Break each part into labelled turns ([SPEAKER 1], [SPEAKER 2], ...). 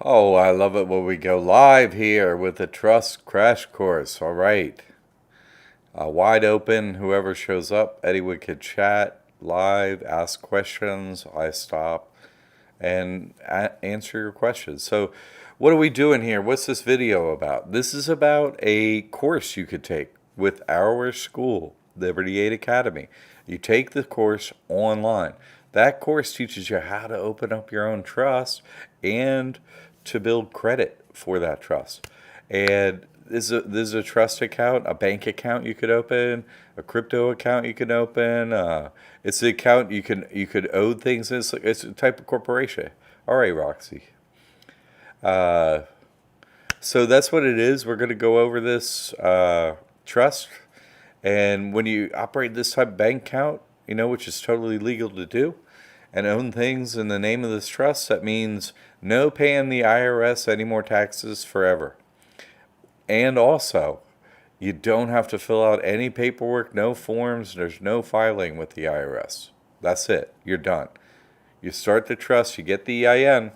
[SPEAKER 1] Oh, I love it when we go live here with the Trust Crash Course. All right. Wide open. Whoever shows up, anyone can chat live, ask questions. I stop and answer your questions. So, what are we doing here? What's this video about? This is about a course you could take with our school, Liberty Aid Academy. You take the course online. That course teaches you how to open up your own trust and to build credit for that trust. And this is a trust account, a bank account you could open, a crypto account you can open. It's the account you could owe things. It's a type of corporation. All right, Roxy. Uh, so that's what it is. We're going to go over this trust. And when you operate this type of bank account, which is totally legal to do, and own things in the name of this trust, that means no paying the IRS any more taxes forever. And also, you don't have to fill out any paperwork, no forms, there's no filing with the IRS. That's it. You're done. You start the trust, you get the EIN,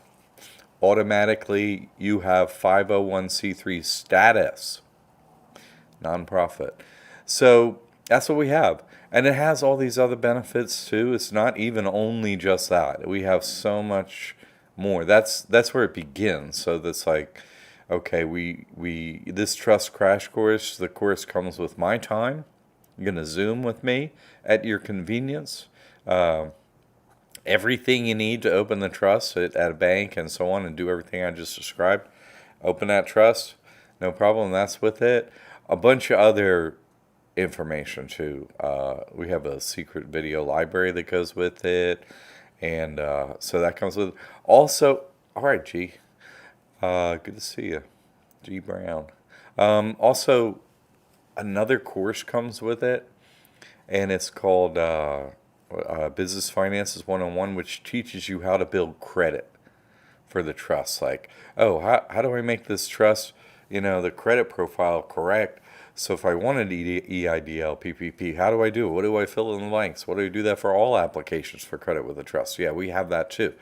[SPEAKER 1] automatically you have 501c3 status, nonprofit. So that's what we have. And it has all these other benefits too. It's not even only just that. We have so much more. That's where it begins. So that's like, okay, we this trust crash course, the course comes with my time. You're gonna Zoom with me at your convenience. Everything you need to open the trust at a bank and so on and do everything I just described. Open that trust, no problem. That's with it. A bunch of other information too. We have a secret video library that goes with it, and so that comes with it. Also, all right, G. Good to see you, G Brown. Also, another course comes with it, and it's called Business Finances 101, which teaches you how to build credit for the trust. Like, oh, how do I make this trust, the credit profile correct? So if I wanted EIDL, PPP, how do I do it? What do I fill in the blanks? What do I do that for all applications for credit with a trust? Yeah, we have that too.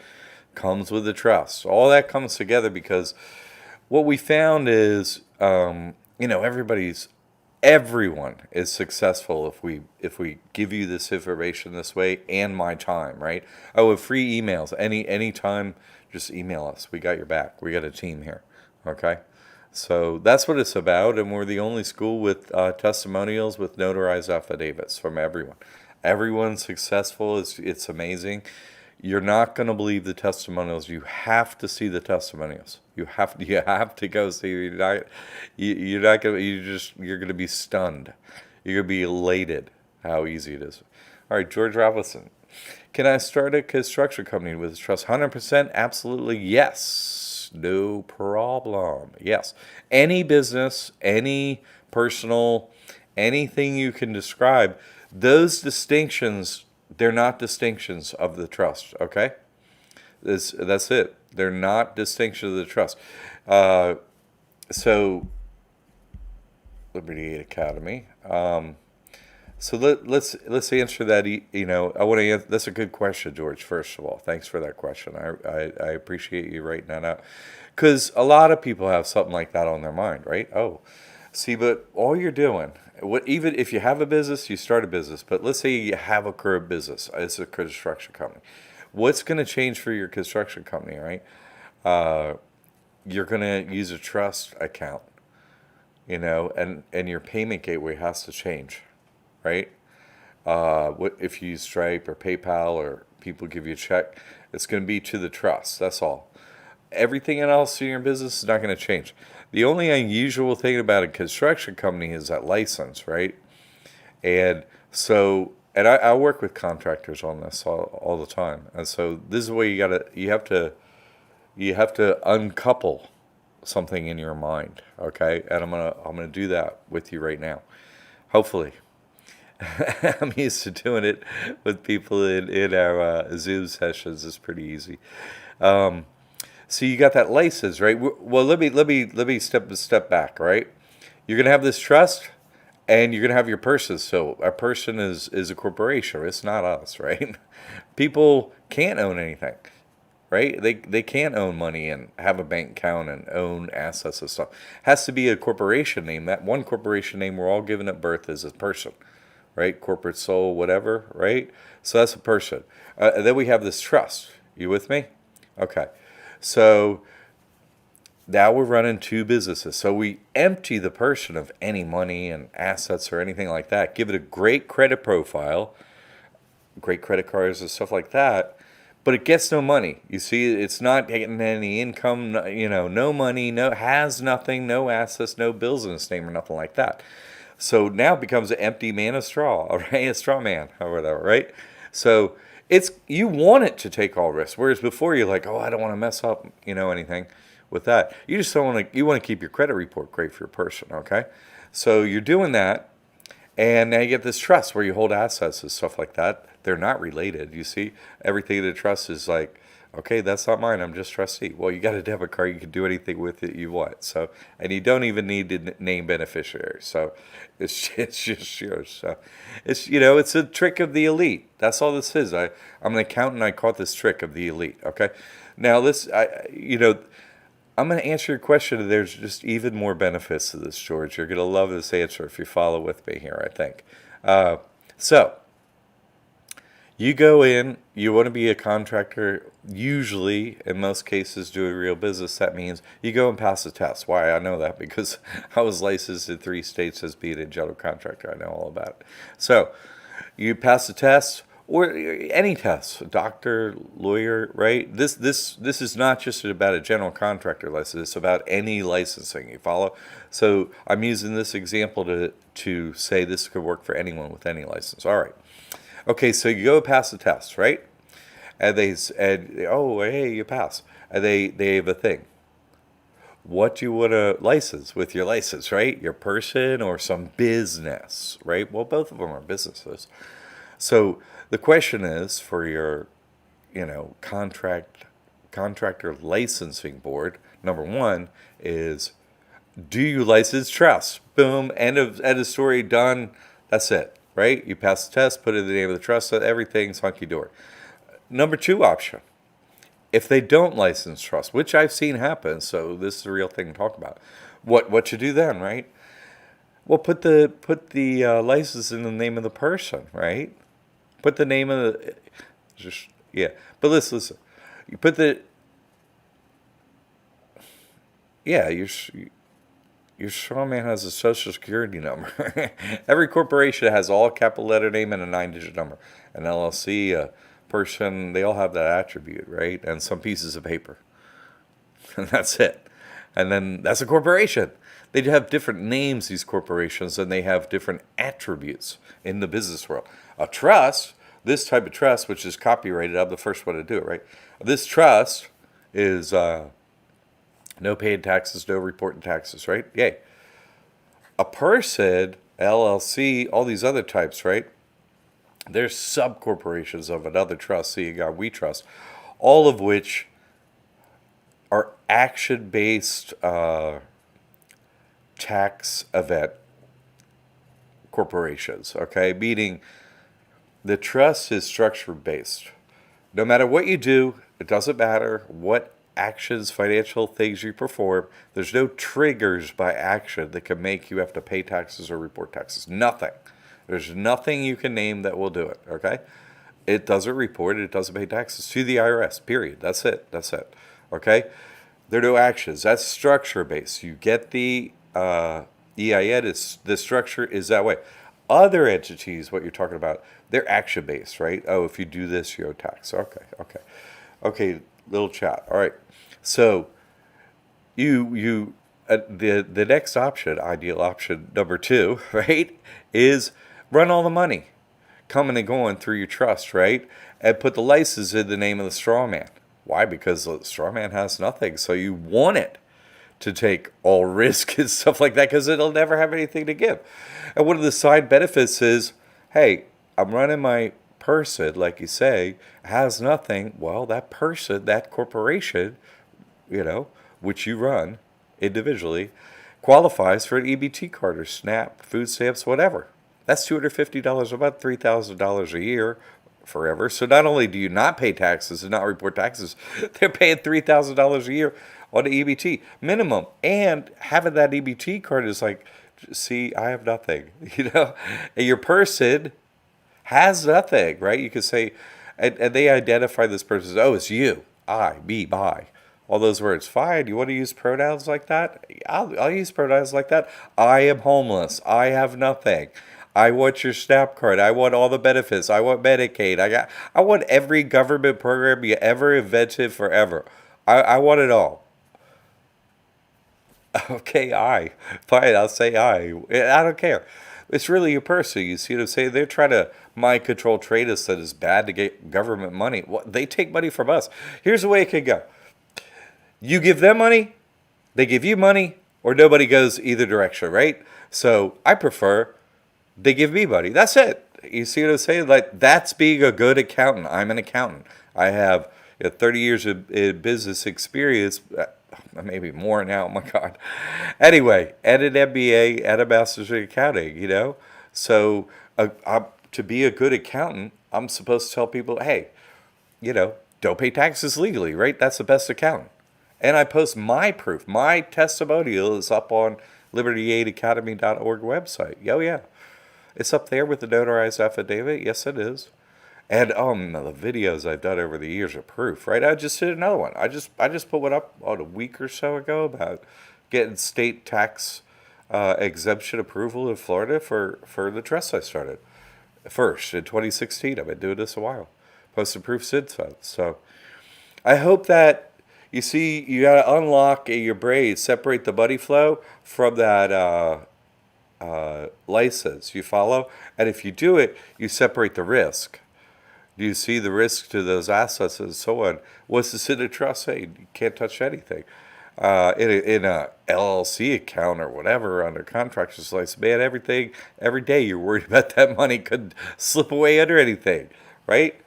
[SPEAKER 1] Comes with the trust. All that comes together because what we found is, everyone is successful if we give you this information this way, and my time, right? Oh, with free emails, any time, just email us. We got your back. We got a team here. Okay. So that's what it's about, and we're the only school with testimonials with notarized affidavits from everyone. Everyone's successful. It's amazing. You're not going to believe the testimonials. You have to see the testimonials. You have to go see. You're not going. You're going to be stunned. You're going to be elated how easy it is. All right, George Robinson. Can I start a construction company with a trust? 100%, absolutely yes. No problem. Yes. Any business, any personal, anything you can describe, those distinctions, they're not distinctions of the trust, okay? That's it. They're not distinctions of the trust. So, Liberty Aid Academy. So let's answer that. I want to. That's a good question, George. First of all, thanks for that question. I appreciate you writing that out, because a lot of people have something like that on their mind, right? Oh, see, but all you're doing, even if you have a business, you start a business. But let's say you have a current business. It's a construction company. What's going to change for your construction company, right? You're going to use a trust account, and your payment gateway has to change. Right? What if you use Stripe or PayPal or people give you a check? It's going to be to the trust. That's all. Everything else in your business is not going to change. The only unusual thing about a construction company is that license, right? And so, and I work with contractors on this all the time. And so this is the way you have to uncouple something in your mind, okay? And I'm gonna do that with you right now, hopefully. I'm used to doing it with people in our Zoom sessions. It's pretty easy. So you got that license, right? Well, let me step back, right? You're gonna have this trust, and you're gonna have your person. So a person is a corporation. It's not us, right? People can't own anything. right? They can't own money and have a bank account and own assets and stuff. Has to be a corporation name. That one corporation name we're all given at birth is a person, right? Corporate soul, whatever, right? So that's a person. And then we have this trust. You with me? Okay. So now we're running two businesses. So we empty the person of any money and assets or anything like that. Give it a great credit profile, great credit cards and stuff like that. But it gets no money. You see, it's not getting any income, no money, has nothing, no assets, no bills in its name or nothing like that. So now it becomes an empty man of straw, right? A straw man or whatever, right? So you want it to take all risks. Whereas before you're like, oh, I don't want to mess up, anything with that. You just don't want to, you want to keep your credit report great for your person, okay? So you're doing that. And now you get this trust where you hold assets and stuff like that. They're not related. You see, everything in the trust is like, okay, that's not mine. I'm just trustee. Well, you got a debit card. You can do anything with it you want. So, and you don't even need to name beneficiaries. So, it's just yours. So, it's a trick of the elite. That's all this is. I'm an accountant. I caught this trick of the elite. Okay, now I'm going to answer your question. There's just even more benefits to this, George. You're going to love this answer if you follow with me here, I think. So, you go in, you want to be a contractor, usually, in most cases, do a real business. That means you go and pass the test. Why? I know that because I was licensed in 3 states as being a general contractor. I know all about it. So, you pass the test. Or any test, doctor, lawyer, right? This is not just about a general contractor license. It's about any licensing. You follow? So I'm using this example to say this could work for anyone with any license. All right. Okay, so you go pass the test, right? And hey, you pass. And they have a thing. What do you want to license with your license, right? Your person or some business, right? Well, both of them are businesses. So the question is for your, contractor licensing board. Number one is, do you license trust? Boom, end of story, done. That's it, right? You pass the test, put in the name of the trust, everything's hunky dory. Number 2 option, if they don't license trust, which I've seen happen, so this is a real thing to talk about. What you do then, right? Well, put the license in the name of the person, right? Put the name of the, but listen. You put your straw man has a social security number. Every corporation has all capital letter name and a 9-digit number. An LLC, a person, they all have that attribute, right? And some pieces of paper. And that's it. And then that's a corporation. They have different names, these corporations, and they have different attributes in the business world. A trust, this type of trust, which is copyrighted, I'm the first one to do it, right? This trust is no paying taxes, no reporting taxes, right? Yay. A person, LLC, all these other types, right? There's sub-corporations of another trust, so you got We Trust, all of which are action-based tax event corporations, okay? Meaning the trust is structure-based. No matter what you do, it doesn't matter what actions, financial things you perform, there's no triggers by action that can make you have to pay taxes or report taxes. Nothing. There's nothing you can name that will do it, okay? It doesn't report it, it doesn't pay taxes to the IRS, period. That's it, okay? There are no actions. That's structure-based. You get the EIN, the structure is that way. Other entities, what you're talking about, they're action-based, right? Oh, if you do this, you owe tax. Okay, little chat. All right. So the next option, ideal option number 2, right, is run all the money coming and going through your trust, right? And put the license in the name of the straw man. Why? Because the straw man has nothing. So you want it to take all risk and stuff like that because it'll never have anything to give. And one of the side benefits is, hey, I'm running my person, like you say, has nothing. Well, that person, that corporation, which you run individually, qualifies for an EBT card or SNAP, food stamps, whatever. That's $250 a month, $3,000 a year forever. So not only do you not pay taxes and not report taxes, they're paying $3,000 a year on the EBT minimum. And having that EBT card is like, see, I have nothing, and your person has nothing, right? You could say, and they identify this person as, oh, it's you, I, me, my. All those words. Fine. You want to use pronouns like that? I'll use pronouns like that. I am homeless. I have nothing. I want your SNAP card. I want all the benefits. I want Medicaid. I want every government program you ever invented forever. I want it all. Okay, fine. I'll say I don't care. It's really your person. You see what I'm saying? They're trying to mind control trade us that it's bad to get government money. They take money from us. Here's the way it could go. You give them money, they give you money, or nobody goes either direction, right? So I prefer they give me money. That's it. You see what I'm saying? Like, that's being a good accountant. I'm an accountant. I have 30 years of business experience, maybe more now. Oh my God. Anyway, and an MBA and a master's in accounting. So to be a good accountant, I'm supposed to tell people, hey, don't pay taxes legally, right? That's the best accountant. And I post my proof. My testimonial is up on libertyaidacademy.org website. Oh, yeah. It's up there with the notarized affidavit. Yes, it is. And the videos I've done over the years are proof, right? I just did another one. I just put one up a week or so ago about getting state tax exemption approval in Florida for the trust I started. First, in 2016. I've been doing this a while. Posted proof since then. So I hope that, you see, you got to unlock in your brain, separate the money flow from that license. You follow? And if you do it, you separate the risk. Do you see the risk to those assets and so on? What's this in a trust say? You can't touch anything. In a LLC account or whatever under contractor's license, man, everything, every day you're worried about that money could slip away under anything, right?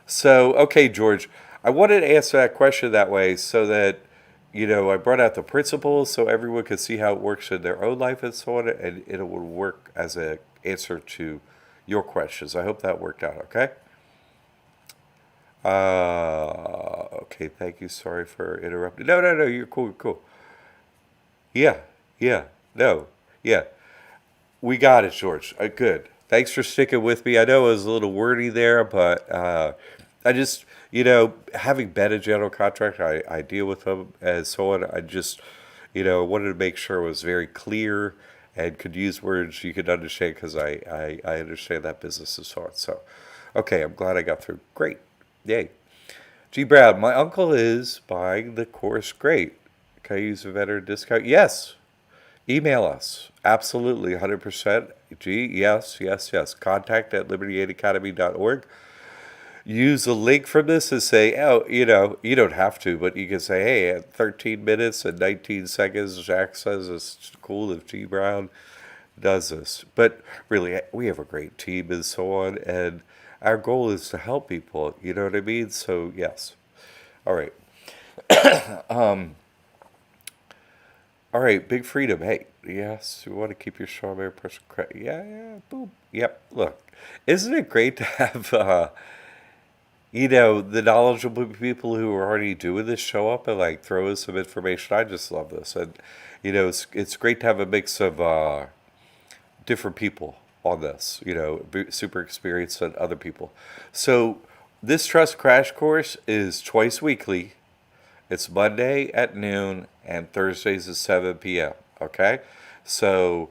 [SPEAKER 1] So, okay, George, I wanted to answer that question that way so that, I brought out the principles so everyone could see how it works in their own life and so on, and it would work as an answer to your questions. I hope that worked out, okay? Okay, thank you. Sorry for interrupting. No, you're cool, cool. Yeah, no, yeah. We got it, George. Good. Thanks for sticking with me. I know it was a little wordy there, but I just, having been a general contractor, I deal with them and so on. I just, wanted to make sure it was very clear and could use words you could understand because I understand that business and so on. So, okay, I'm glad I got through. Great. Yay. G. Brown, my uncle is buying the course. Great. Can I use a veteran discount? Yes. Email us. Absolutely, 100%. G, yes. Contact at libertyaidacademy.org. Use the link from this and say, oh, you don't have to, but you can say, hey, at 13 minutes and 19 seconds, Jack says it's cool if G. Brown does this. But really, we have a great team and so on, and our goal is to help people, you know what I mean? So, yes. All right. All right, Big Freedom. Hey, yes, you want to keep your strawberry person credit. Yeah, boom. Yep, look. Isn't it great to have, the knowledgeable people who are already doing this show up and, throw us some information? I just love this. And, it's great to have a mix of different people on this, super experienced and other people. So this trust crash course is twice weekly. It's Monday at noon and Thursdays at 7 p.m. Okay, so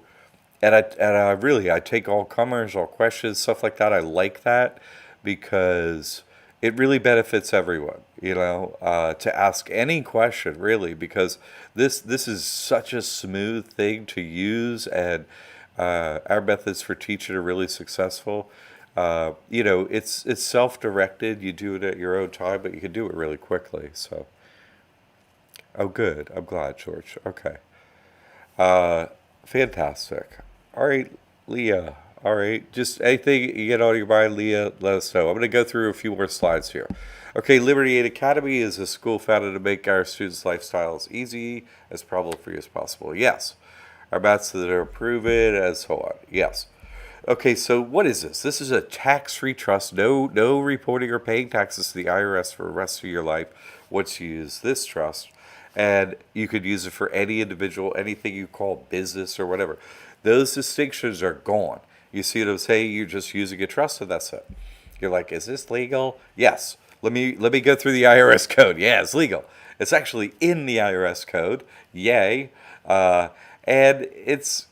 [SPEAKER 1] and I take all comers, all questions, stuff like that. I like that because it really benefits everyone. To ask any question really, because this is such a smooth thing to use, and our methods for teaching are really successful. It's self-directed. You do it at your own time, but you can do it really quickly. So, oh, good. I'm glad, George. Okay. Fantastic. All right, Leah. All right. Just anything you get on your mind, Leah, let us know. I'm going to go through a few more slides here. Okay, Liberty Aid Academy is a school founded to make our students' lifestyles easy, as problem-free as possible. Yes. Our methods that are proven, and so on. Yes. Okay, so what is this? This is a tax-free trust. No reporting or paying taxes to the IRS for the rest of your life once you use this trust. And you could use it for any individual, anything you call business or whatever. Those distinctions are gone. You see what I'm saying? You're just using a trust and that's it. You're like, is this legal? Yes. Let me go through the IRS code. Yeah, it's legal. It's actually in the IRS code. Yay. And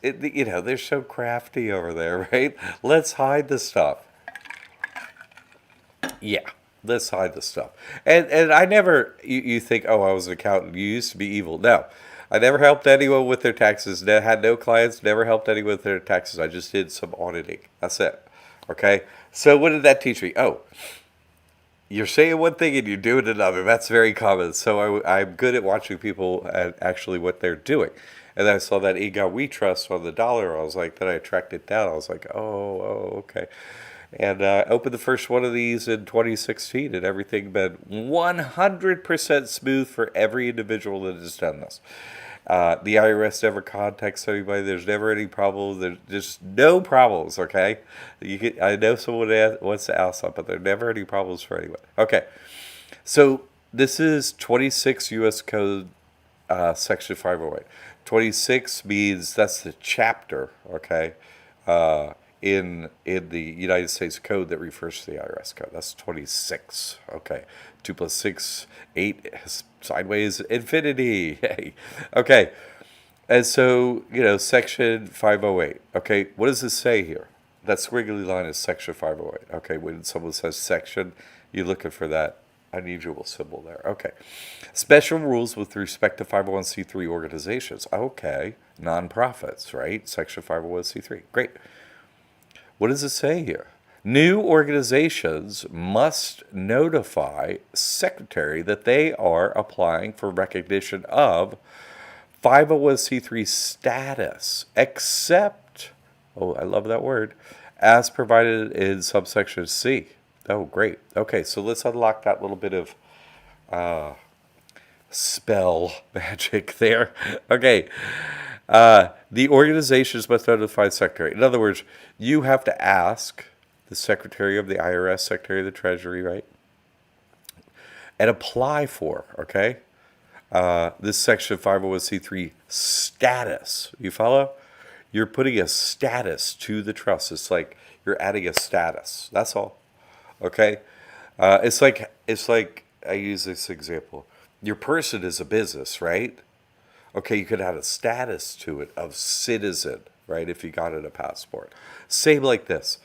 [SPEAKER 1] they're so crafty over there, right? Let's hide the stuff. Yeah, let's hide the stuff. And I never, you think, oh, I was an accountant. You used to be evil. No, I never helped anyone with their taxes. Had no clients. Never helped anyone with their taxes. I just did some auditing. That's it. Okay. So what did that teach me? Oh, you're saying one thing and you're doing another. That's very common. So I'm good at watching people and actually what they're doing. And then I saw that Eidl We Trust on the dollar. I was like, then I tracked it down. I was like, okay. And I opened the first one of these in 2016, and everything been 100% smooth for every individual that has done this. The IRS never contacts anybody. There's never any problems. There's just no problems, okay? I know someone wants to ask something, but there are never any problems for anyone. Okay, so this is 26 U.S. Code Section 508. 26 means that's the chapter, okay, in the United States Code that refers to the IRS code. That's 26, okay. 2 plus 6, 8, sideways infinity. Hey. Okay. And so, Section 508. Okay, what does this say here? That squiggly line is Section 508. Okay, when someone says section, you're looking for that unusual symbol there. Okay. Special rules with respect to 501c3 organizations. Okay. Nonprofits, right? Section 501c3. Great. What does it say here? New organizations must notify secretary that they are applying for recognition of 501c3 status, except, oh, I love that word, as provided in subsection C. Oh, great. Okay, so let's unlock that little bit of spell magic there. Okay. The organizations must notify the secretary. In other words, you have to ask the Secretary of the IRS, Secretary of the Treasury, right? And apply for, okay? This Section 501c3 status. You follow? You're putting a status to the trust. It's like you're adding a status. That's all. Okay? It's like I use this example. Your person is a business, right? Okay, you could add a status to it of citizen, right, if you got it a passport. Same like this,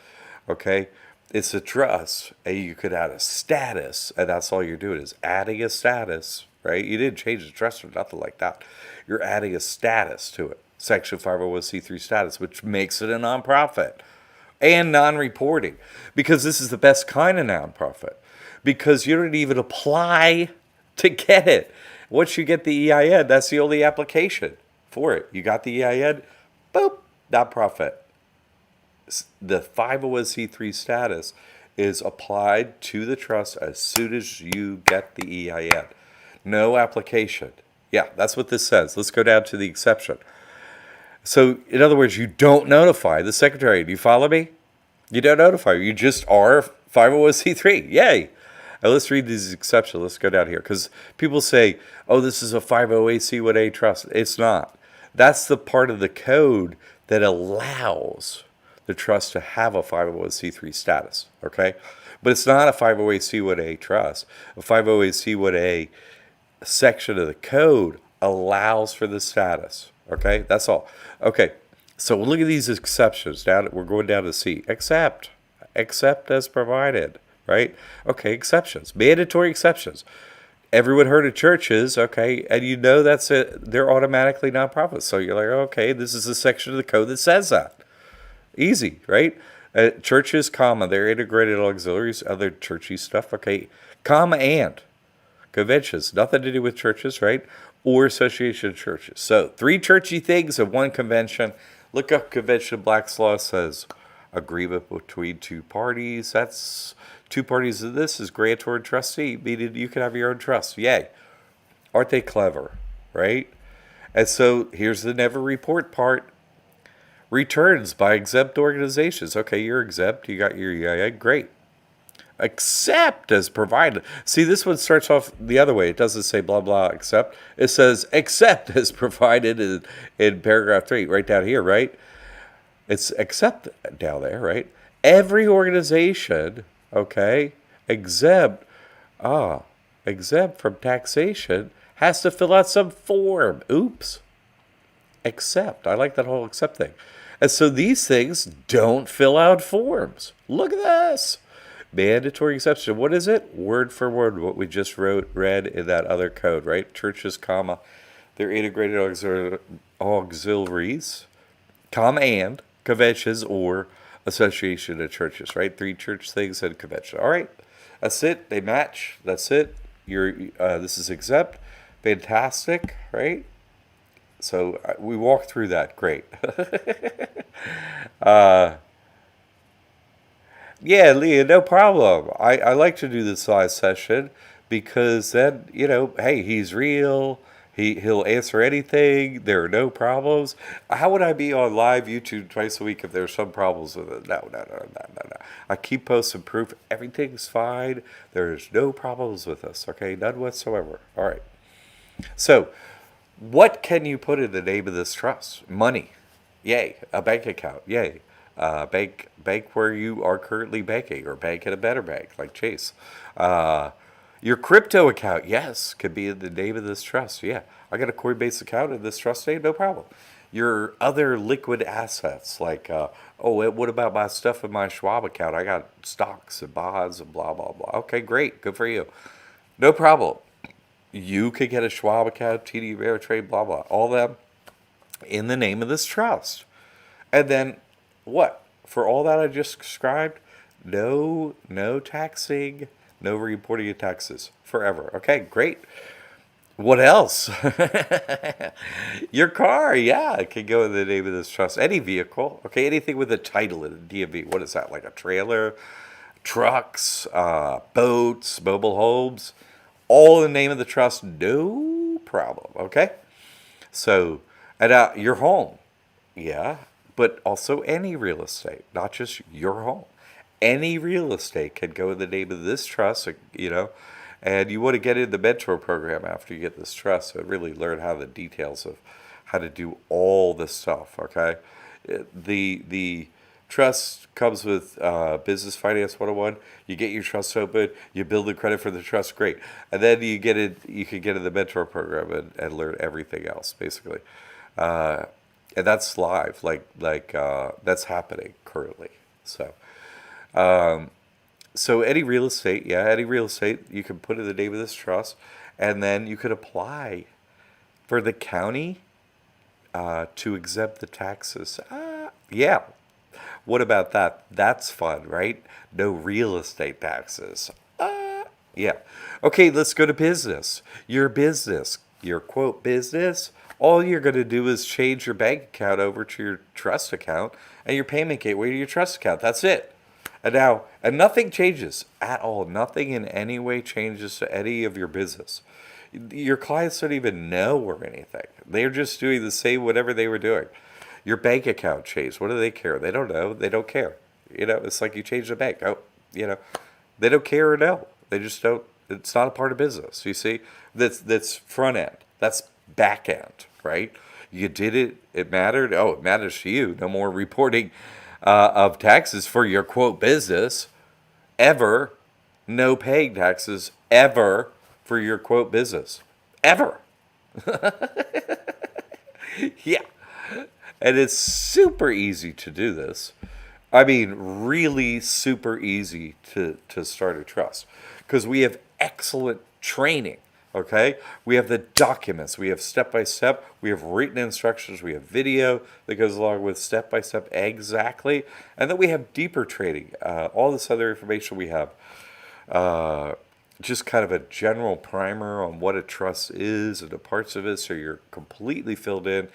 [SPEAKER 1] okay? It's a trust, and you could add a status, and that's all you're doing is adding a status, right? You didn't change the trust or nothing like that. You're adding a status to it, Section 501c3 status, which makes it a nonprofit and non-reporting, because this is the best kind of nonprofit, because you don't even apply to get it. Once you get the EIN, that's the only application for it. You got the EIN, boop, nonprofit. The 501c3 status is applied to the trust as soon as you get the EIN. No application. Yeah, that's what this says. Let's go down to the exception. So, in other words, you don't notify the secretary. Do you follow me? You don't notify. You just are 501c3. Yay. Now let's read these exceptions. Let's go down here. Because people say, oh, this is a 508c1a trust. It's not. That's the part of the code that allows the trust to have a 501c3 status. Okay? But it's not a 508c1a trust. A 508c1a section of the code allows for the status. Okay? That's all. Okay. So look at these exceptions. We're going down to C. Except as provided. Right? Okay, exceptions. Mandatory exceptions. Everyone heard of churches, okay, and you know that's it. They're automatically nonprofits. So you're like, okay, this is a section of the code that says that. Easy, right? Churches, comma, they're integrated auxiliaries, other churchy stuff, okay. Comma and conventions, nothing to do with churches, right? Or association of churches. So 3 churchy things and 1 convention. Look up convention. Black's Law says agreement between 2 parties. That's 2 parties of this is grantor and trustee, meaning you can have your own trust. Yay. Aren't they clever, right? And so here's the never report part. Returns by exempt organizations. Okay, you're exempt. You got your EIA. Great. Except as provided. See, this one starts off the other way. It doesn't say blah, blah, except. It says except as provided in paragraph 3, right down here, right? It's except down there, right? Every organization, okay, exempt from taxation has to fill out some form. Oops. Except. I like that whole except thing. And so these things don't fill out forms. Look at this. Mandatory exception. What is it? Word for word, what we just read in that other code, right? Churches, comma, their integrated auxiliaries, comma, and conventions or association of churches, right? 3 church things and convention. All right, that's it. They match. That's it. This is exempt. Fantastic, right? So we walked through that. Great. Yeah, Leah, no problem. I like to do this live session because then, hey, he's real. He'll answer anything. There are no problems. How would I be on live YouTube twice a week if there's some problems with it? No. I keep posting proof. Everything's fine. There's no problems with us, okay? None whatsoever. All right. So, what can you put in the name of this trust? Money. Yay. A bank account. Yay. Bank where you are currently banking, or bank at a better bank like Chase. Your crypto account, yes, could be in the name of this trust. Yeah, I got a Coinbase account in this trust name, no problem. Your other liquid assets, like, what about my stuff in my Schwab account? I got stocks and bonds and blah, blah, blah. Okay, great, good for you. No problem. You could get a Schwab account, TD Ameritrade, blah, blah, all them in the name of this trust. And then what? For all that I just described, no taxing, no reporting of taxes forever. Okay, great. What else? Your car, yeah, it can go in the name of this trust. Any vehicle, okay, anything with a title in a DMV. What is that, like a trailer, trucks, boats, mobile homes, all in the name of the trust, no problem, okay? So, and your home, yeah, but also any real estate, not just your home. Any real estate can go in the name of this trust, and you want to get in the mentor program after you get this trust and really learn how the details of how to do all this stuff, okay? The trust comes with Business Finance 101. You get your trust open, you build the credit for the trust, great. And then you can get in the mentor program and learn everything else, basically. And that's live, that's happening currently. So any real estate, you can put in the name of this trust, and then you could apply for the county to exempt the taxes. Yeah. What about that? That's fun, right? No real estate taxes. Yeah. Okay, let's go to business. Your business, your quote business, all you're going to do is change your bank account over to your trust account and your payment gateway to your trust account. That's it. And nothing changes at all. Nothing in any way changes to any of your business. Your clients don't even know or anything. They're just doing the same whatever they were doing. Your bank account changed. What do they care? They don't know. They don't care. It's like you change the bank. They don't care or know. They just don't. It's not a part of business. You see, that's front end. That's back end, right? You did it. It mattered. Oh, it matters to you. No more reporting of taxes for your quote business ever. No paying taxes ever for your quote business ever. Yeah. And it's super easy to do this. I mean, really super easy to start a trust because we have excellent training. Okay, we have the documents, we have step-by-step, we have written instructions, we have video that goes along with step-by-step exactly, and then we have deeper training, all this other information we have, just kind of a general primer on what a trust is and the parts of it so you're completely filled in,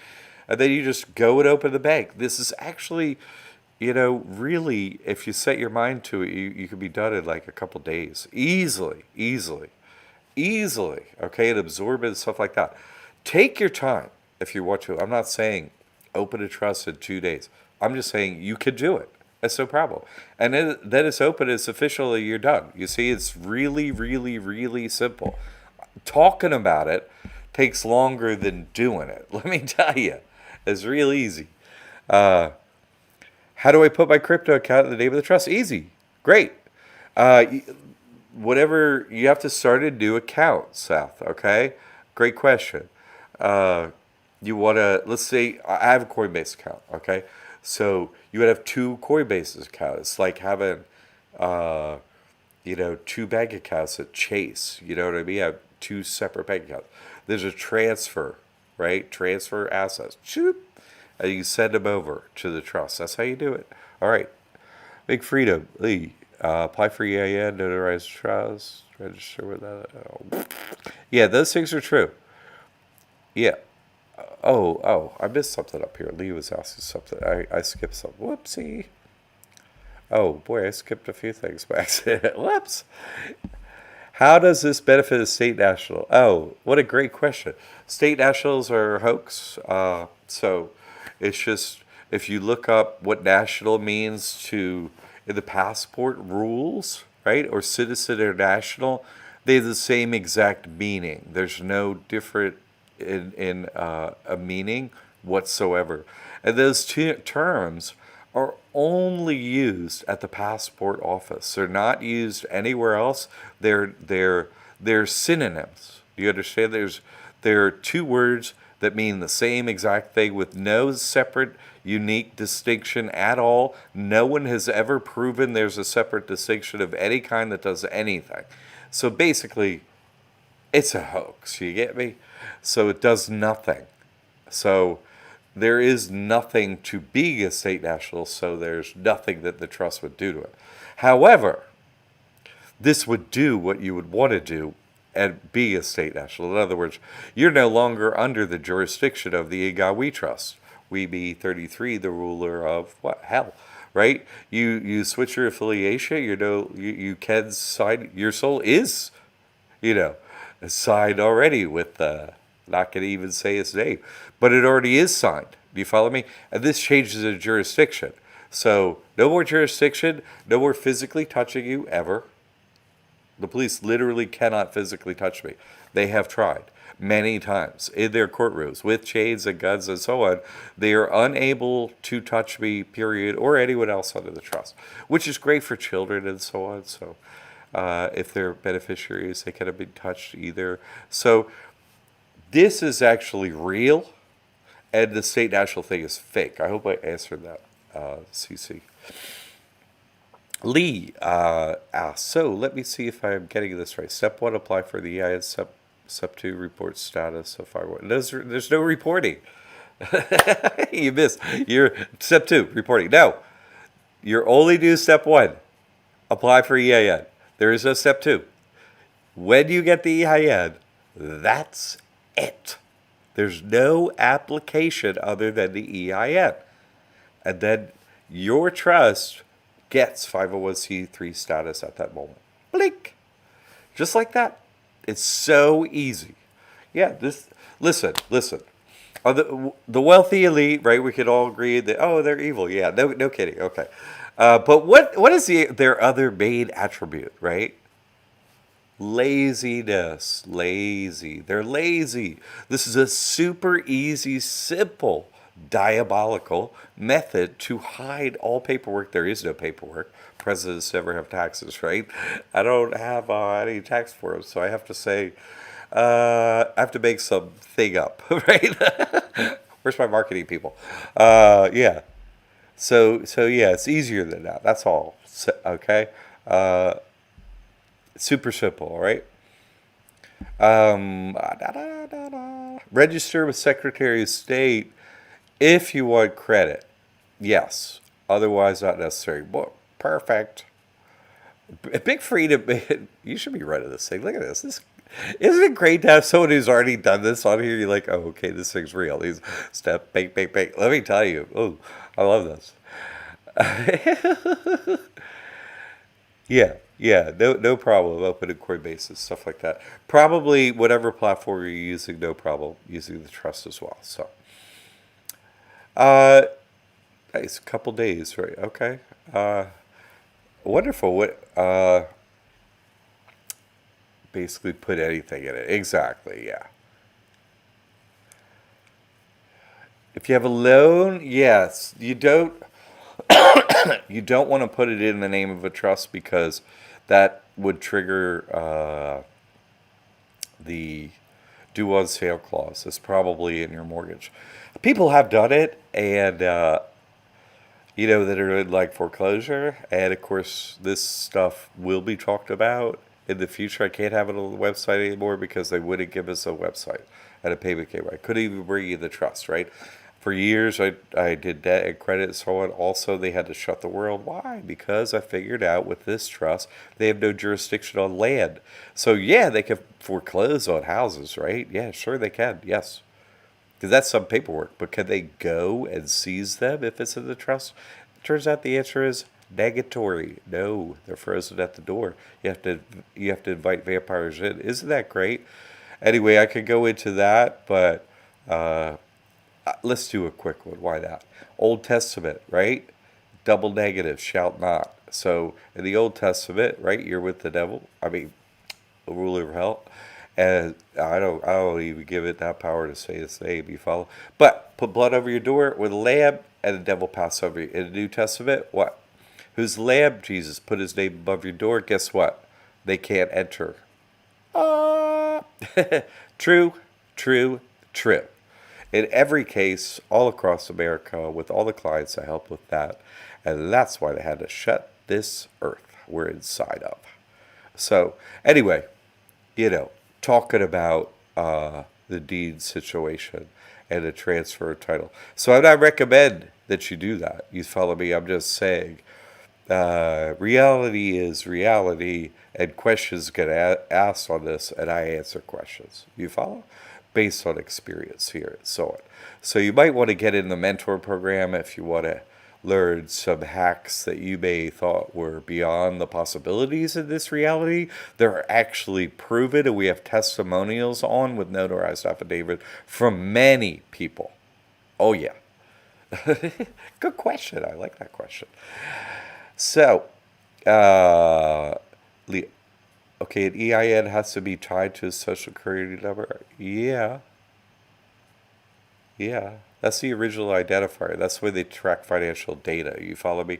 [SPEAKER 1] and then you just go and open the bank. This is actually, really, if you set your mind to it, you can be done in like a couple days, easily, okay, and absorb it and stuff like that. Take your time if you want to. I'm not saying open a trust in 2 days. I'm just saying you could do it. That's no problem. And then it's open, it's official, you're done. You see, it's really, really, really simple. Talking about it takes longer than doing it. Let me tell you, it's real easy. How do I put my crypto account in the name of the trust? Easy. Great. Whatever, you have to start a new account, Seth, okay? Great question. You want to, let's say, I have a Coinbase account, okay? So you would have two Coinbase accounts. It's like having, two bank accounts at Chase. You know what I mean? I have two separate bank accounts. There's a transfer, right? Transfer assets. Shoop. And you send them over to the trust. That's how you do it. All right. Big Freedom. Lee. Apply for EIN, notarize trust, register with that. Oh. Yeah, those things are true. Yeah. I missed something up here. Lee was asking something. I skipped something. Whoopsie. Oh, boy, I skipped a few things by accident. Whoops. How does this benefit a state national? Oh, what a great question. State nationals are a hoax. So it's just, if you look up what national means in the passport rules, right, or citizen or national, they have the same exact meaning. There's no different in a meaning whatsoever. And those terms are only used at the passport office. They're not used anywhere else. They're synonyms. Do you understand? There are two words that mean the same exact thing with no separate unique distinction at all. No one has ever proven there's a separate distinction of any kind that does anything. So basically, it's a hoax. You get me? So it does nothing. So there is nothing to being a state national, so there's nothing that the trust would do to it. However, this would do what you would want to do and be a state national. In other words, you're no longer under the jurisdiction of the Igawi Trust. We be 33, the ruler of what? Hell, right? You switch your affiliation, you can sign, your soul is, signed already with, not going to even say his name, but it already is signed. Do you follow me? And this changes the jurisdiction. So no more jurisdiction, no more physically touching you ever. The police literally cannot physically touch me. They have tried many times in their courtrooms with chains and guns and so on. They are unable to touch me, period, or anyone else under the trust, which is great for children and so on. So if they're beneficiaries, they cannot be touched either. So this is actually real, and the state national thing is fake. I hope I answered that, CC. Lee asks, so let me see if I'm getting this right. Step 1, apply for the EIN. Step 2, report status. So far, there's no reporting. You missed. You're step 2, reporting. No, you're only do step 1, apply for EIN. There is no step 2. When you get the EIN, that's it. There's no application other than the EIN. And then your trust gets 501c3 status at that moment. Blink. Just like that. It's so easy. Yeah, listen. The wealthy elite, right? We could all agree that, they're evil. Yeah, no kidding. Okay. But what is their other main attribute, right? Laziness. Lazy. They're lazy. This is a super easy, simple, diabolical method to hide all paperwork. There is no paperwork. Presidents never have taxes, right? I don't have any tax forms, so I have to say, I have to make something up, right? Where's my marketing people? Yeah. So yeah, it's easier than that. That's all. Okay. Super simple, all right? Register with Secretary of State if you want credit. Yes. Otherwise, not necessary. Well, perfect. Big freedom. You should be running this thing. Look at this. Isn't it great to have someone who's already done this on here? You're like, oh, okay, this thing's real. These step, bake. Let me tell you. Oh, I love this. Yeah, no problem. Open a Coinbase and stuff like that. Probably whatever platform you're using, no problem using the trust as well. So, Uh, it's a couple days, right? Okay. Wonderful. What? Basically put anything in it. Exactly. Yeah. If you have a loan, yes, you don't want to put it in the name of a trust because that would trigger the due on sale clause. It's probably in your mortgage. People have done it, and that are in like foreclosure, and of course this stuff will be talked about in the future. I can't have it on the website anymore because they wouldn't give us a website and a payment gateway. I couldn't even bring you the trust, right? For years, I did debt and credit and so on. Also, they had to shut the world. Why? Because I figured out with this trust, they have no jurisdiction on land. So, yeah, they can foreclose on houses, right? Yeah, sure they can. Yes. Because that's some paperwork. But can they go and seize them if it's in the trust? Turns out the answer is negatory. No, they're frozen at the door. You have to invite vampires in. Isn't that great? Anyway, I could go into that, but let's do a quick one. Why not? Old Testament, right? Double negative, shalt not. So in the Old Testament, right, you're with the devil. I mean, the ruler of hell. And I don't even give it that power to say its name. You follow? But put blood over your door with a lamb, and the devil pass over you. In the New Testament, what? Who's the lamb? Jesus. Put his name above your door. Guess what? They can't enter. Uh, true, true, true. In every case, all across America, with all the clients I helped with that, and that's why they had to shut this earth we're inside of. So, anyway, you know, talking about the deed situation and the transfer of title. So, I would not recommend that you do that. You follow me? I'm just saying reality is reality, and questions get asked on this, and I answer questions. You follow? Based on experience here and so on. So you might want to get in the mentor program if you want to learn some hacks that you may thought were beyond the possibilities in this reality. They're actually proven, and we have testimonials on with notarized affidavit from many people. Oh yeah. Good question. I like that question. So, uh, okay, an EIN has to be tied to a social security number. Yeah, yeah. That's the original identifier. That's where they track financial data. You follow me?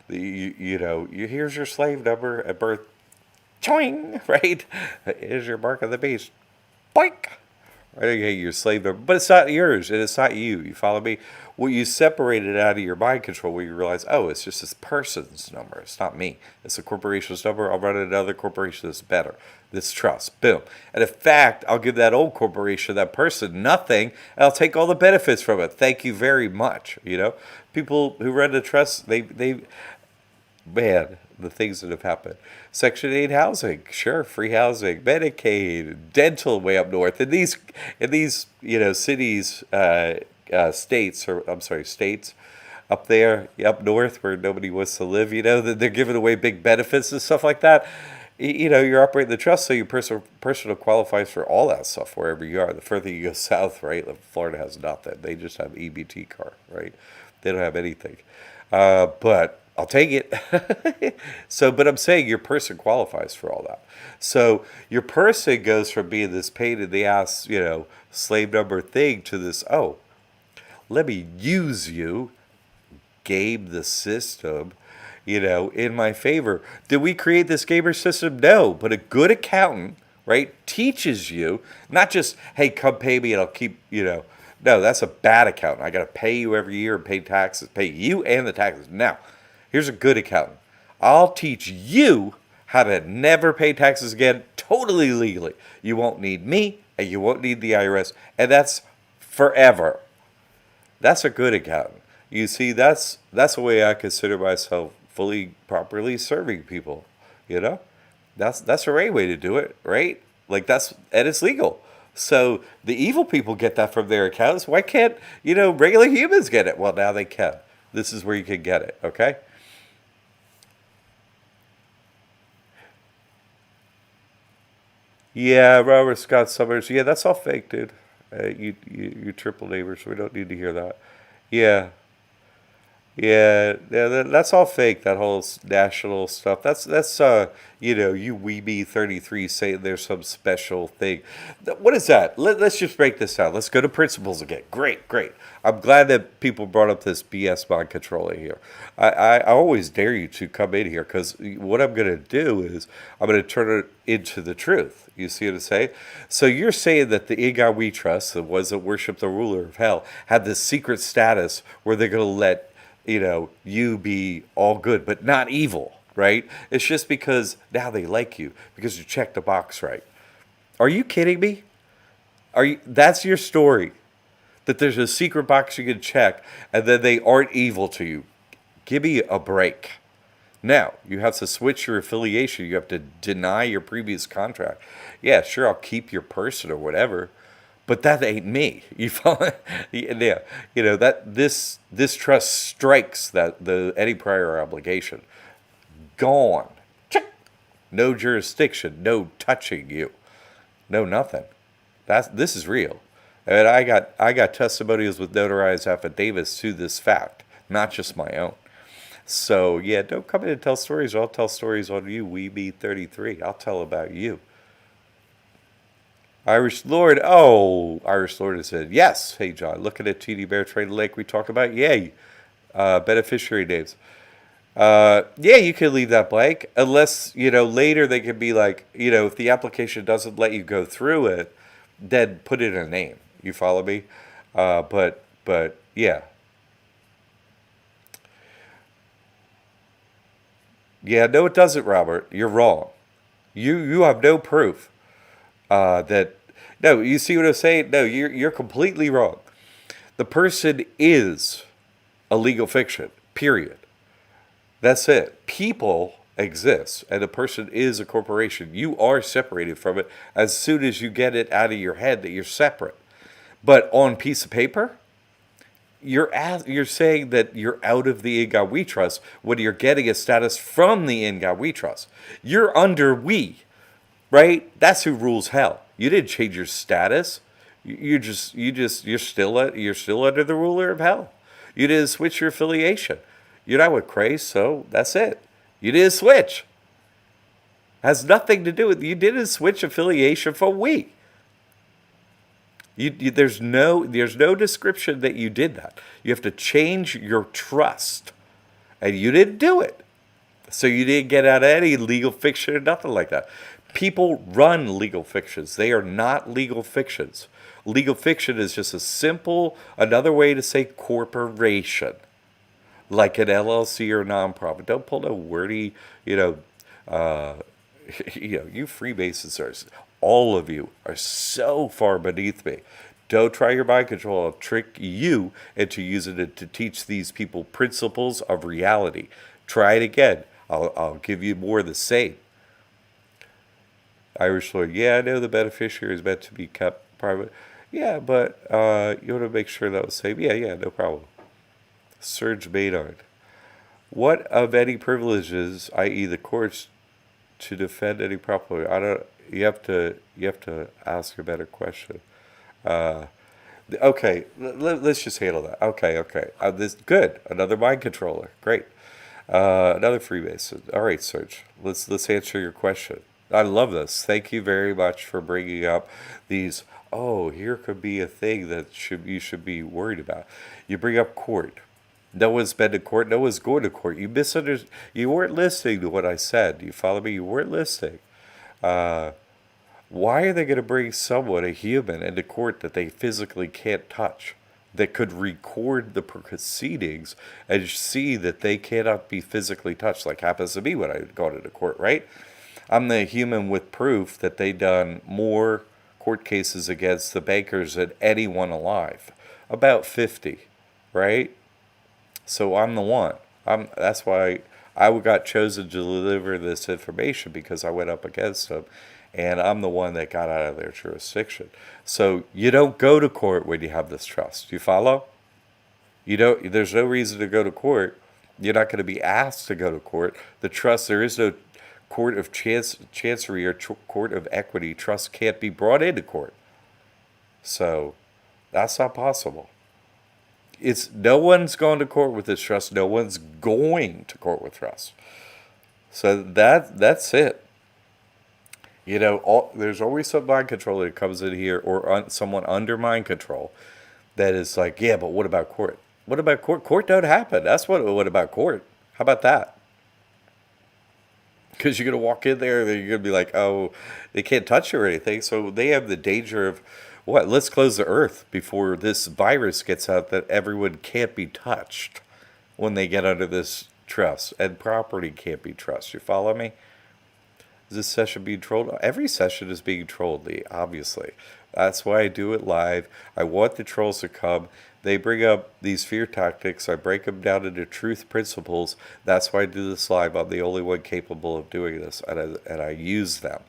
[SPEAKER 1] Here's your slave number at birth. Choing, right? Here's your mark of the beast. Boink. Okay, your slave number, but it's not yours, and it's not you. You follow me? Well, you separate it out of your mind control where you realize, oh, it's just this person's number. It's not me. It's a corporation's number. I'll run another corporation that's better. This trust. Boom. And in fact, I'll give that old corporation, that person, nothing, and I'll take all the benefits from it. Thank you very much. People who run the trust, they man, the things that have happened. Section 8 housing, sure, free housing, Medicaid, dental way up north. In these cities, states, or I'm sorry, states up there, up north where nobody wants to live, that they're giving away big benefits and stuff like that. You're operating the trust, so your personal qualifies for all that stuff wherever you are. The further you go south, right? Florida has nothing. They just have EBT card, right? They don't have anything. But I'll take it. But I'm saying your person qualifies for all that. So your person goes from being this pain in the ass, slave number thing to this, oh, let me use you, game the system, in my favor. Did we create this gamer system? No, but a good accountant, right, teaches you, not just, hey, come pay me and I'll keep, no, that's a bad accountant. I got to pay you every year and pay taxes, pay you and the taxes. Now, here's a good accountant. I'll teach you how to never pay taxes again, totally legally. You won't need me, and you won't need the IRS, and that's forever. That's a good accountant. You see, that's the way I consider myself fully, properly serving people. That's the right way to do it, right? And it's legal. So the evil people get that from their accountants. Why can't regular humans get it? Well, now they can. This is where you can get it. Okay. Yeah, Robert Scott Summers. Yeah, that's all fake, dude. You triple neighbors. We don't need to hear that. Yeah. Yeah, that's all fake. That whole national stuff. That's you weeby 33 saying there's some special thing. What is that? Let's just break this down. Let's go to principles again. Great, great. I'm glad that people brought up this BS mind control here. I always dare you to come in here because what I'm going to do is I'm going to turn it into the truth. You see what I'm saying? So you're saying that the in God we trust, the ones that worship the ruler of hell, had this secret status where they're going to let you be all good, but not evil, right? It's just because now they like you because you checked the box right. Are you kidding me? That's your story. That there's a secret box you can check and then they aren't evil to you. Give me a break. Now, you have to switch your affiliation. You have to deny your previous contract. Yeah, sure, I'll keep your person or whatever, but that ain't me. You follow? Yeah, that this trust strikes that the any prior obligation. Gone. Check. No jurisdiction. No touching you. No nothing. This is real. And I got testimonials with notarized affidavits to this fact, not just my own. So yeah, don't come in and tell stories. I'll tell stories on you. We be 33. I'll tell about you. Irish Lord. Oh, Irish Lord has said, yes. Hey, John, looking at TD Bear Trade Lake we talked about. Yay. Beneficiary names. Yeah, you can leave that blank unless, later they can be like, if the application doesn't let you go through it, then put in a name. You follow me? But yeah. Yeah, no, it doesn't, Robert. You're wrong. You have no proof. That no, you see what I'm saying? No, you're completely wrong. The person is a legal fiction. Period. That's it. People exist, and a person is a corporation. You are separated from it as soon as you get it out of your head that you're separate. But on piece of paper, you're saying that you're out of the in God we trust when you're getting a status from the in God we trust. You're under we. Right? That's who rules hell. You didn't change your status. You're still under the ruler of hell. You didn't switch your affiliation. You're not with Christ, so that's it. You didn't switch. Has nothing to do with you didn't switch affiliation from we. There's no description that you did that. You have to change your trust, and you didn't do it. So you didn't get out of any legal fiction or nothing like that. People run legal fictions. They are not legal fictions. Legal fiction is just another way to say corporation, like an LLC or nonprofit. Don't pull no wordy, uh, you Freemasons all of you are so far beneath me. Don't try your mind control. I'll trick you into using it to teach these people principles of reality. Try it again. I'll give you more of the same. Irish Lord, yeah, I know the beneficiary is meant to be kept private. Yeah, but you want to make sure that was safe. Yeah, no problem. Serge Maynard. What of any privileges, i.e., the courts, to defend any property? I don't. You have to ask a better question. Okay, let's just handle that. Okay. This good. Another mind controller. Great. Another Freemason. All right, Serge. Let's answer your question. I love this. Thank you very much for bringing up these. Oh, here could be a thing that you should be worried about. You bring up court. No one's been to court. No one's going to court. You misunderstood. You weren't listening to what I said. You follow me? You weren't listening. Why are they going to bring someone, a human, into court that they physically can't touch? That could record the proceedings and see that they cannot be physically touched, like happens to me when I go into court, right? I'm the human with proof that they done more court cases against the bankers than anyone alive. About 50, right? So I'm the one. That's why I got chosen to deliver this information because I went up against them. And I'm the one that got out of their jurisdiction. So you don't go to court when you have this trust. You follow? There's no reason to go to court. You're not going to be asked to go to court. The trust, there is no court of chancery or court of equity. Trust can't be brought into court. So that's not possible. It's no one's going to court with this trust. No one's going to court with trust. So that's it. There's always some mind control that comes in here, or someone under mind control that is like, yeah, but what about court? What about court? Court don't happen. That's what about court? How about that? Because you're going to walk in there and you're going to be like, oh, they can't touch you or anything. So they have the danger of, what? Let's close the earth before this virus gets out that everyone can't be touched when they get under this trust. And property can't be trusted. You follow me? Is this session being trolled? Every session is being trolled, Lee, obviously. That's why I do it live. I want the trolls to come. They bring up these fear tactics. I break them down into truth principles. That's why I do this live. I'm the only one capable of doing this. And I use them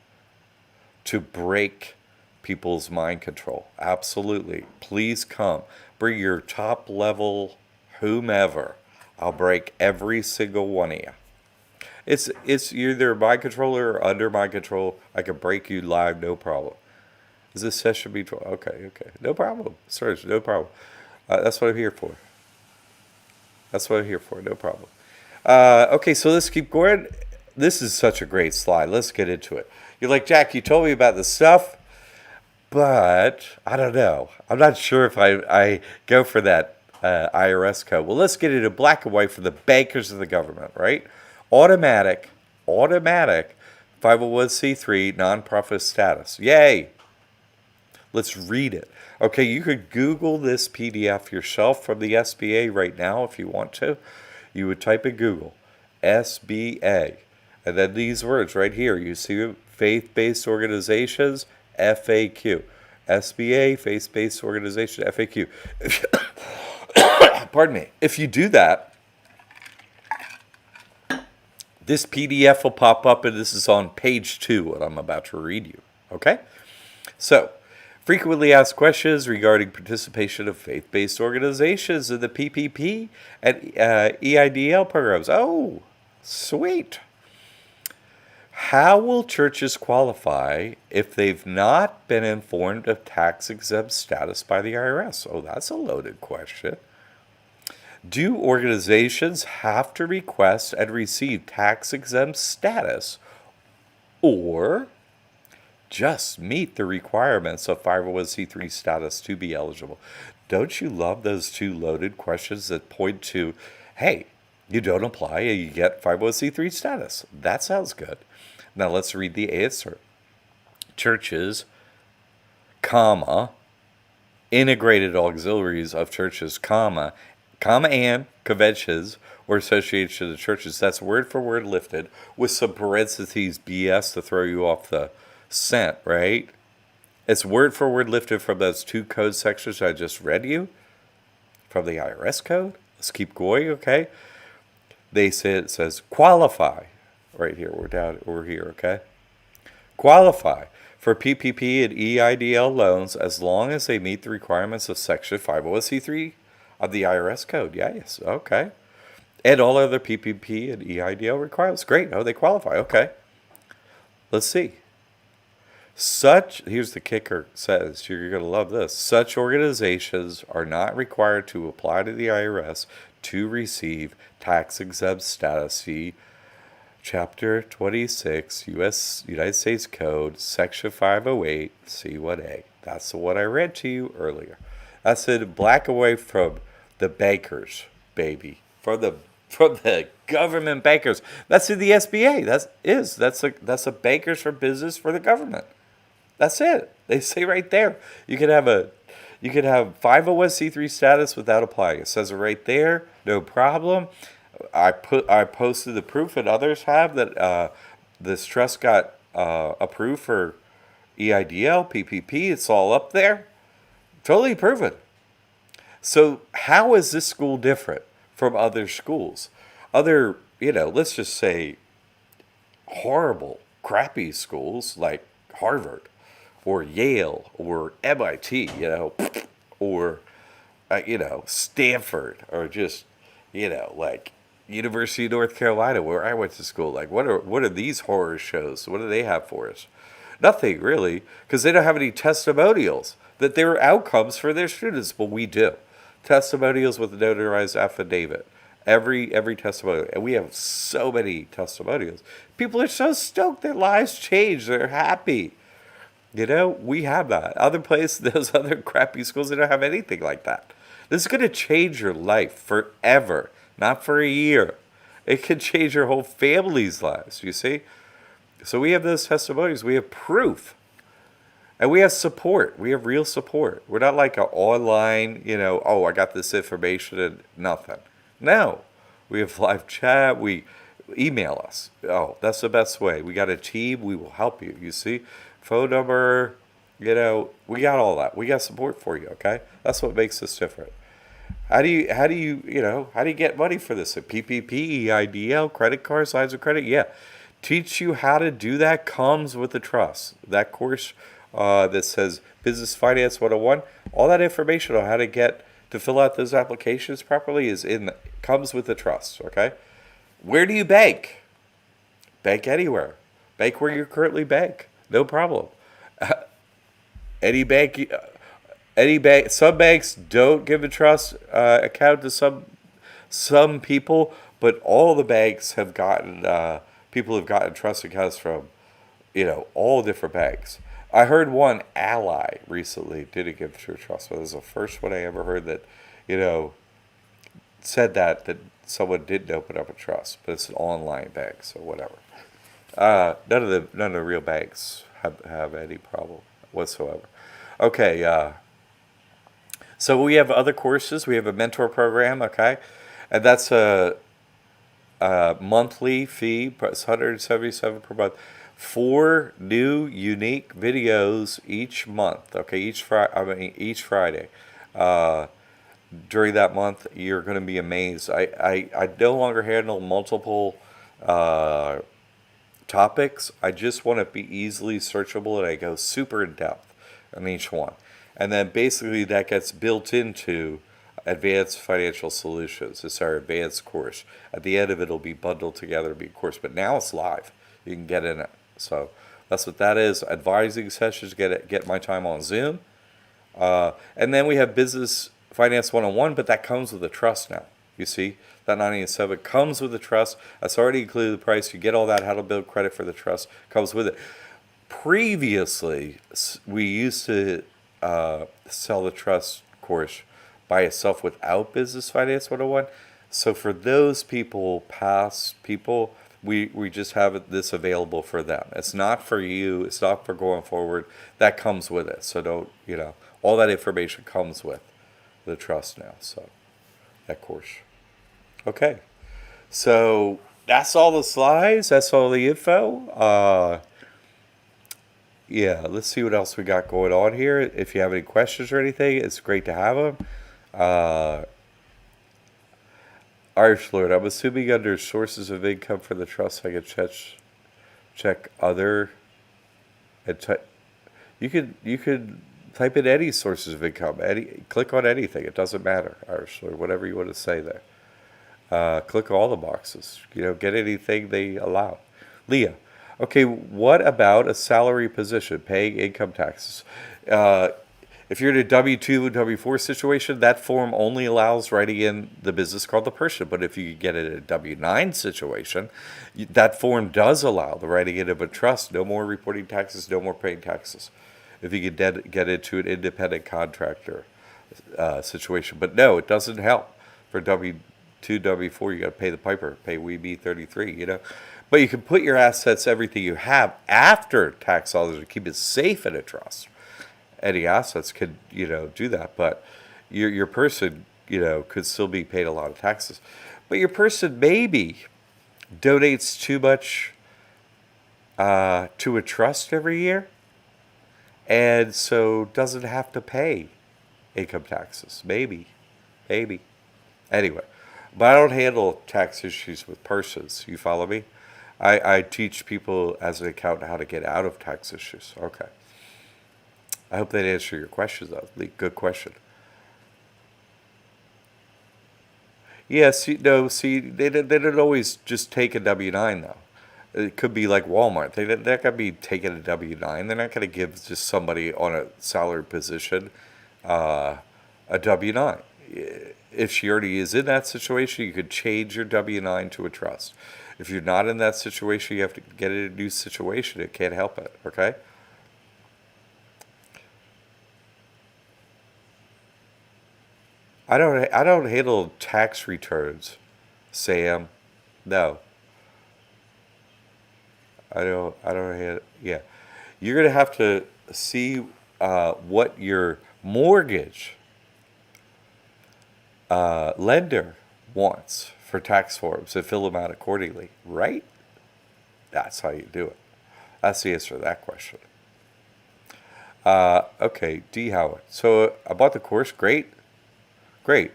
[SPEAKER 1] to break people's mind control. Absolutely. Please come. Bring your top level whomever. I'll break every single one of you. It's either mind controller or under mind control. I can break you live, no problem. Is this session be okay? No problem. Serge, no problem. That's what I'm here for. No problem. Okay, so let's keep going. This is such a great slide. Let's get into it. You're like, Jack, you told me about the stuff, but I don't know. I'm not sure if I go for that IRS code. Well, let's get into black and white for the bankers of the government, right? Automatic 501c3 nonprofit status. Yay! Let's read it. Okay, you could Google this PDF yourself from the SBA right now if you want to. You would type in Google, SBA, and then these words right here. You see faith-based organizations, FAQ. SBA, faith-based organization, FAQ. Pardon me. If you do that, this PDF will pop up, and this is on page 2, what I'm about to read you. Okay? So, frequently asked questions regarding participation of faith-based organizations in the PPP and EIDL programs. Oh, sweet. How will churches qualify if they've not been informed of tax-exempt status by the IRS? Oh, that's a loaded question. Do organizations have to request and receive tax-exempt status, or just meet the requirements of 501c3 status to be eligible? Don't you love those two loaded questions that point to, hey, you don't apply and you get 501c3 status? That sounds good. Now let's read the answer. Churches, integrated auxiliaries of churches, and conventions or association of churches. That's word for word lifted with some parentheses BS to throw you off the scent, right? It's word for word lifted from those two code sections I just read you from the IRS code. Let's keep going, okay? They say it says qualify right here. We're down over here, okay? Qualify for PPP and EIDL loans as long as they meet the requirements of Section 501c3 of the IRS code. Yes, okay. And all other PPP and EIDL requirements. Great. Oh, they qualify. Okay. Let's see. Here's the kicker, says, you're going to love this. Such organizations are not required to apply to the IRS to receive tax-exempt status. See Chapter 26, United States Code, Section 508, C1A. That's the one I read to you earlier. That's in black and white from the bankers, baby. From the government bankers. That's in the SBA. That's a bankers for business for the government. That's it. They say right there. You can have 501c3 status without applying. It says it right there. No problem. I posted the proof, and others have, that this trust got approved for EIDL, PPP. It's all up there. Totally proven. So how is this school different from other schools? Other, let's just say horrible, crappy schools like Harvard or Yale or MIT, or, Stanford, or just, like University of North Carolina, where I went to school. Like, what are these horror shows? What do they have for us? Nothing, really, because they don't have any testimonials that there are outcomes for their students, but we do. Testimonials with a notarized affidavit. Every testimonial. And we have so many testimonials. People are so stoked. Their lives changed. They're happy. We have that. Other places, those other crappy schools, they don't have anything like that. This is going to change your life forever, not for a year. It can change your whole family's lives, you see? So we have those testimonies. We have proof. And we have support. We have real support. We're not like an online, oh, I got this information and nothing. No. We have live chat. We email us. Oh, that's the best way. We got a team. We will help you. You see? Phone number, we got all that. We got support for you, okay? That's what makes us different. How do you get money for this? A PPP, EIDL, credit cards, lines of credit? Yeah. Teach you how to do that comes with the trust. That course that says Business Finance 101, all that information on how to fill out those applications properly comes with the trust, okay? Where do you bank? Bank anywhere. Bank where you currently bank. No problem. Any bank. Some banks don't give a trust account to some people, but all the banks have gotten people have gotten trust accounts from, all different banks. I heard one Ally recently didn't give true trust, but it was the first one I ever heard that, said that someone didn't open up a trust, but it's an online bank, so whatever. None of the real banks have any problem whatsoever. Okay, so we have other courses. We have a mentor program, okay, and that's a monthly fee. It's $177 per month. 4 new unique videos each month. Okay, each Friday. During that month, you're going to be amazed. I no longer handle multiple topics. I just want to be easily searchable, and I go super in depth on each one. And then basically that gets built into Advanced Financial Solutions. It's our advanced course. At the end of it, it'll be bundled together to be a course. But now it's live. You can get in it. So that's what that is. Advising sessions, get my time on Zoom. And then we have Business Finance 101, but that comes with a trust now. You see, that 987 comes with a trust. That's already included the price. You get all that, how to build credit for the trust, comes with it. Previously, we used to sell the trust course by itself without Business Finance 101. So for those people, past people, we just have this available for them. It's not for you. It's not for going forward. That comes with it. So don't, all that information comes with the trust now. So that course. Okay. So that's all the slides. That's all the info. Yeah, let's see what else we got going on here. If you have any questions or anything, it's great to have them. Irish Lord, I'm assuming under sources of income for the trust, I can check other. You could type in any sources of income. Click on anything. It doesn't matter, Irish Lord. Whatever you want to say there. Click all the boxes. Get anything they allow. Leah. Okay, what about a salary position, paying income taxes? If you're in a W-2 and W-4 situation, that form only allows writing in the business called the person. But if you get it in a W-9 situation, that form does allow the writing in of a trust. No more reporting taxes, no more paying taxes. If you could get into an independent contractor situation. But no, it doesn't help. For W-2, W-4, you got to pay the piper, pay WEB 33, But you can put your assets, everything you have, after tax dollars to keep it safe in a trust. Any assets could, do that. But your person, could still be paid a lot of taxes. But your person maybe donates too much to a trust every year, and so doesn't have to pay income taxes. Maybe. Anyway, but I don't handle tax issues with persons. You follow me? I teach people as an accountant how to get out of tax issues. Okay. I hope that answered your question, though. Good question. Yes, they don't always just take a W-9, though. It could be like Walmart. They're not going to be taking a W-9. They're not going to give just somebody on a salary position a W-9. if she already is in that situation, you could change your W-9 to a trust. If you're not in that situation, you have to get in a new situation. It can't help it, okay? I don't handle tax returns, Sam. No, I don't handle. Yeah, you're gonna have to see what your mortgage lender wants for tax forms and fill them out accordingly, right? That's how you do it. That's the answer to that question. Okay, D. Howard. So I bought the course. Great, great.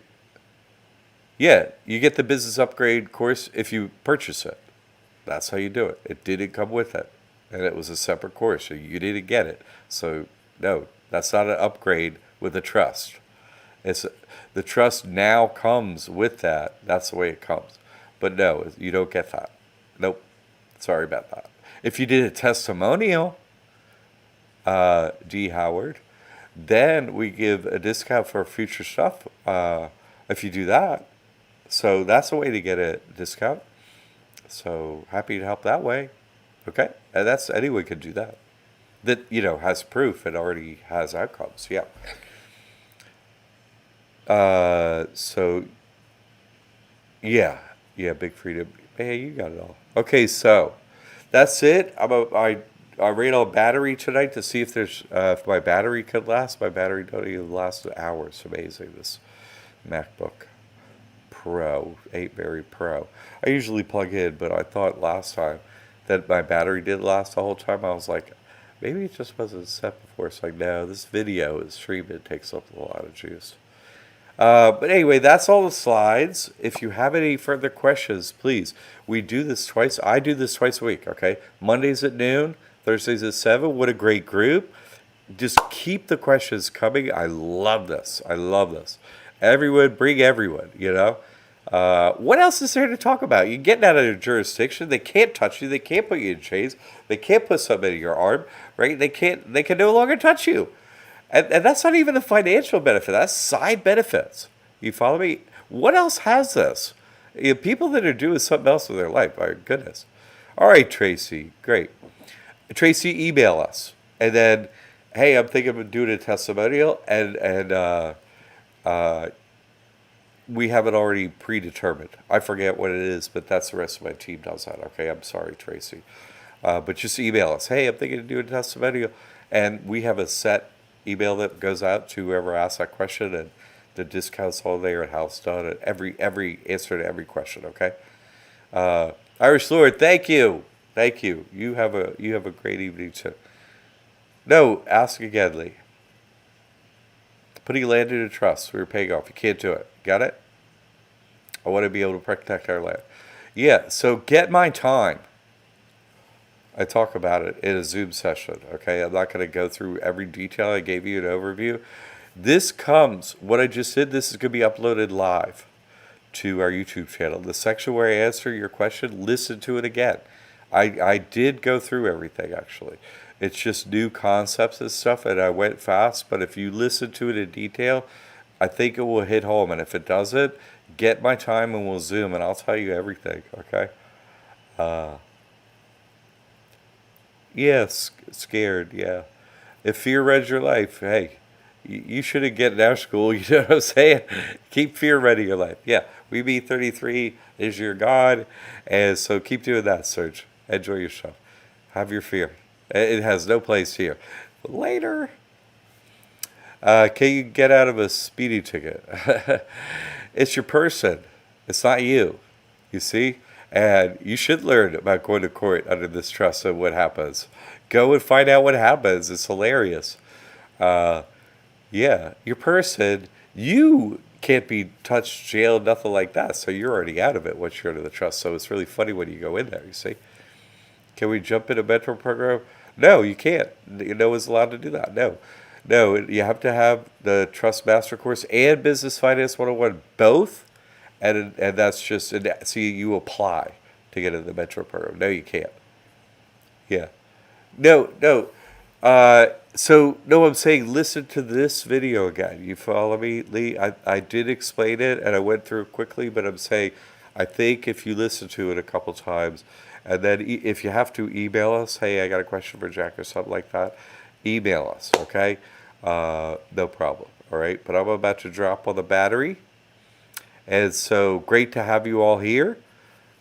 [SPEAKER 1] Yeah, you get the business upgrade course if you purchase it. That's how you do it. It didn't come with it, and it was a separate course, so you didn't get it. So no, that's not an upgrade with a trust. It's the trust now comes with that. That's the way it comes. But no, you don't get that. Nope. Sorry about that. If you did a testimonial, D. Howard, then we give a discount for future stuff if you do that. So that's a way to get a discount. So happy to help that way. Okay? And that's anyone can do that. That, has proof and already has outcomes. Yeah. So, yeah. Yeah, big freedom. Hey, you got it all. Okay, so that's it. I ran on battery tonight to see if my battery could last. My battery don't even last an hour. It's amazing, this MacBook Pro, 8-berry Pro. I usually plug in, but I thought last time that my battery did last the whole time. I was like, maybe it just wasn't set before. It's like, no, this video is streamed. It takes up a lot of juice. But anyway, that's all the slides. If you have any further questions, please. We do this twice. I do this twice a week, okay? Mondays at noon, Thursdays at 7. What a great group. Just keep the questions coming. I love this. I love this. Everyone, bring everyone, What else is there to talk about? You're getting out of your jurisdiction. They can't touch you. They can't put you in chains. They can't put something in your arm, right? They can no longer touch you. And that's not even a financial benefit. That's side benefits. You follow me? What else has this? People that are doing something else with their life. My goodness. All right, Tracy. Great. Tracy, email us. And then, hey, I'm thinking of doing a testimonial. And we have it already predetermined. I forget what it is, but that's the rest of my team does that. Okay, I'm sorry, Tracy. But just email us. Hey, I'm thinking of doing a testimonial. And we have a set email that goes out to whoever asks that question, and the discounts all there at how it's done, and every answer to every question. Okay, Irish Lord, thank you. You have a great evening too. No, ask again, Lee. Putting land into trust, we were paying off. You can't do it. Got it? I want to be able to protect our land. Yeah. So get my time. I talk about it in a Zoom session, okay? I'm not going to go through every detail. I gave you an overview. What I just did, this is going to be uploaded live to our YouTube channel. The section where I answer your question, listen to it again. I did go through everything, actually. It's just new concepts and stuff, and I went fast. But if you listen to it in detail, I think it will hit home. And if it doesn't, get my time and we'll Zoom, and I'll tell you everything, okay? Yes, scared, yeah. If fear runs your life, hey, you shouldn't get in our school, you know what I'm saying? Keep fear running your life. Yeah, we be 33 is your God, and so keep doing that, Serge. Enjoy yourself. Have your fear. It has no place here. Later. Can you get out of a speeding ticket? It's your person. It's not you. You see? And you should learn about going to court under this trust and what happens. Go and find out what happens. It's hilarious. Yeah, your person, you can't be touched, jailed, nothing like that. So you're already out of it once you're under the trust. So it's really funny when you go in there, you see. Can we jump in a mentor program? No, you can't. No one's allowed to do that. No, you have to have the Trust Master Course and Business Finance 101, both. And that's just, see, you apply to get into the mentor program. No, you can't. Yeah. No. So, no, I'm saying listen to this video again. You follow me, Lee? I did explain it and I went through it quickly, but I'm saying I think if you listen to it a couple times, and then if you have to email us, hey, I got a question for Jack or something like that, email us, okay? No problem, all right? But I'm about to drop on the battery. And so great to have you all here.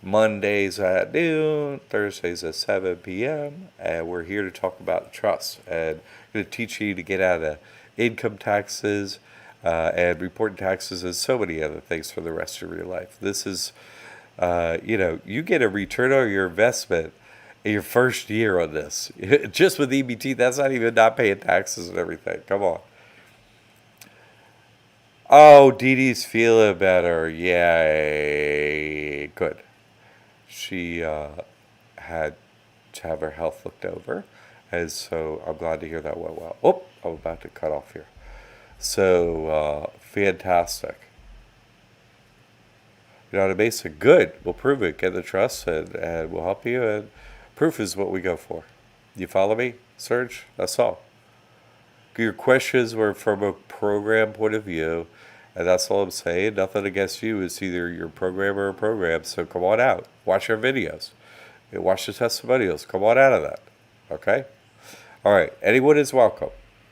[SPEAKER 1] Mondays at noon, Thursdays at 7 p.m. And we're here to talk about trust. And I'm going to teach you to get out of income taxes and reporting taxes and so many other things for the rest of your life. This is, you get a return on your investment in your first year on this. Just with EBT, that's not even not paying taxes and everything. Come on. Oh, Dee Dee's feeling better. Yay. Good. She had to have her health looked over, and so I'm glad to hear that went well. Oh, I'm about to cut off here. So, fantastic. You know, the basic good. We'll prove it. Get the trust, and we'll help you, and proof is what we go for. You follow me, Serge? That's all. Your questions were from a program point of view, and that's all I'm saying. Nothing against you. It's either your program or a program, so come on out. Watch our videos. Watch the testimonials. Come on out of that. Okay? All right. Anyone is welcome.